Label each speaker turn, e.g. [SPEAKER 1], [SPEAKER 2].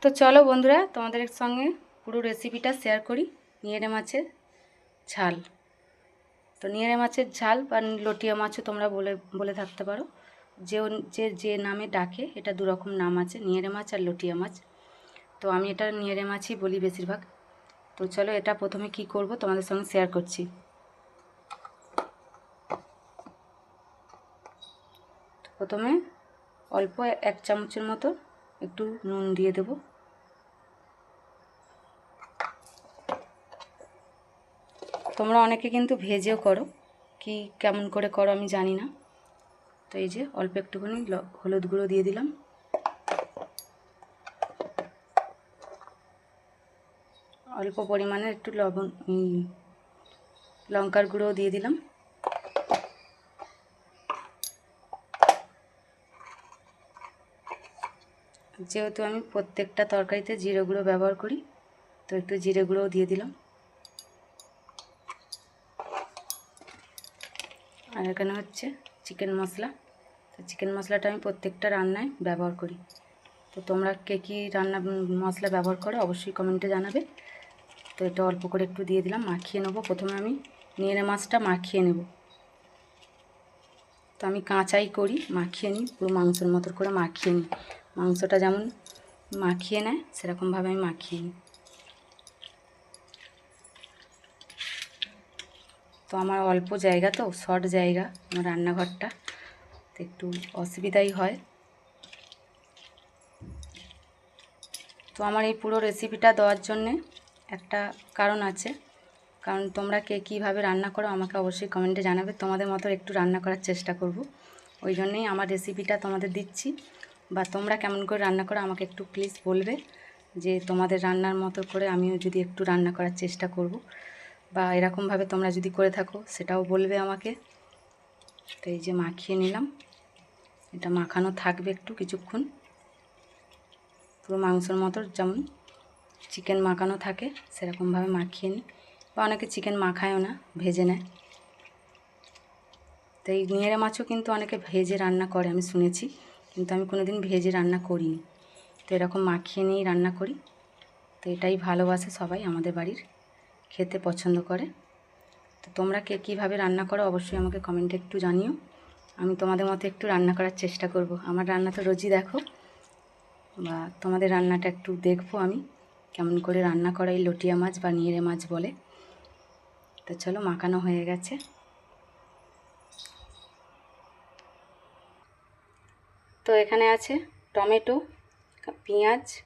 [SPEAKER 1] তো চলো বন্ধুরা, তোমাদের সঙ্গে পুরো রেসিপিটা শেয়ার করি। নিয়েরে মাছের ঝাল। তো নিয়েরে মাছের ঝাল বা লটিয়া মাছও তোমরা বলে বলে থাকতে পারো। যে নামে ডাকে, এটা দুরকম নাম আছে, নিয়েরে মাছ আর লটিয়া মাছ। তো আমি এটা নিয়েরে মাছই বলি বেশিরভাগ। তো চলো, এটা প্রথমে কি করব তোমাদের সঙ্গে শেয়ার করছি। প্রথমে অল্প 1 চামচের মতো একটু নুন দিয়ে দেব। তোমরা অনেকে কিন্তু ভেজেও করো, কি কেমন করে করো আমি জানি না। তো এই যে অল্প একটুখানি হলুদ গুঁড়ো দিয়ে দিলাম, অল্প পরিমাণে একটু লঙ্কার গুঁড়ো দিয়ে দিলাম। যেহেতু আমি প্রত্যেকটা তরকারিতে জিরে গুঁড়ো ব্যবহার করি, তো একটু জিরে গুঁড়োও দিয়ে দিলাম। আর এখানে হচ্ছে চিকেন মশলা। তো চিকেন মশলাটা আমি প্রত্যেকটা রান্নায় ব্যবহার করি। তো তোমরা কে কী রান্না মশলা ব্যবহার করো অবশ্যই কমেন্টে জানাবে। তো এটা অল্প করে একটু দিয়ে দিলাম, মাখিয়ে নেবো। প্রথমে আমি নিয়েরে মাছটা মাখিয়ে নেব। তো আমি কাঁচাই করি, মাখিয়ে নিই, পুরো মাংসের মতো করে মাখিয়ে নিই। মাংসটা যেমন মাখিয়ে নেয় সেরকমভাবে আমি মাখিয়ে নিই। তো আমার অল্প জায়গা, তো শর্ট জায়গা আমার রান্নাঘরটা, তো একটু অসুবিধাই হয়। তো আমার এই পুরো রেসিপিটা দেওয়ার জন্যে একটা কারণ আছে। কারণ তোমরা কে কীভাবে রান্না করো আমাকে অবশ্যই কমেন্টে জানাবে। তোমাদের মতো একটু রান্না করার চেষ্টা করব, ওই জন্যেই আমার রেসিপিটা তোমাদের দিচ্ছি। বা তোমরা কেমন করে রান্না করো আমাকে একটু প্লিজ বলবে, যে তোমাদের রান্নার মতো করে আমিও যদি একটু রান্না করার চেষ্টা করব, বা এরকমভাবে তোমরা যদি করে থাকো সেটাও বলবে আমাকে। তো এই যে মাখিয়ে নিলাম, এটা মাখানো থাকবে একটু কিছুক্ষণ, পুরো মাংসের মতো যেমন চিকেন মাখানো থাকে সেরকমভাবে মাখিয়ে নিই। বা অনেকে চিকেন মাখায়ও না, ভেজে নেয়। তো এই নিয়েরে মাছও কিন্তু অনেকে ভেজে রান্না করে, আমি শুনেছি, কিন্তু আমি কোনো দিন ভেজে রান্না করিনি। তো এরকম মাখিয়ে নিয়েই রান্না করি। তো এটাই ভালোবাসে সবাই আমাদের বাড়ির, খেতে পছন্দ করে। তো তোমরা কে কীভাবে রান্না করো অবশ্যই আমাকে কমেন্টে একটু জানিও। আমি তোমাদের মতো একটু রান্না করার চেষ্টা করব। আমার রান্না তো রোজই দেখো, বা তোমাদের রান্নাটা একটু দেখবো আমি কেমন করে রান্না করা এই লটিয়া মাছ বা নিয়েরে মাছ বলে। তো চলো, মাখানো হয়ে গেছে। তো এখানে আছে টমেটো, পেঁয়াজ,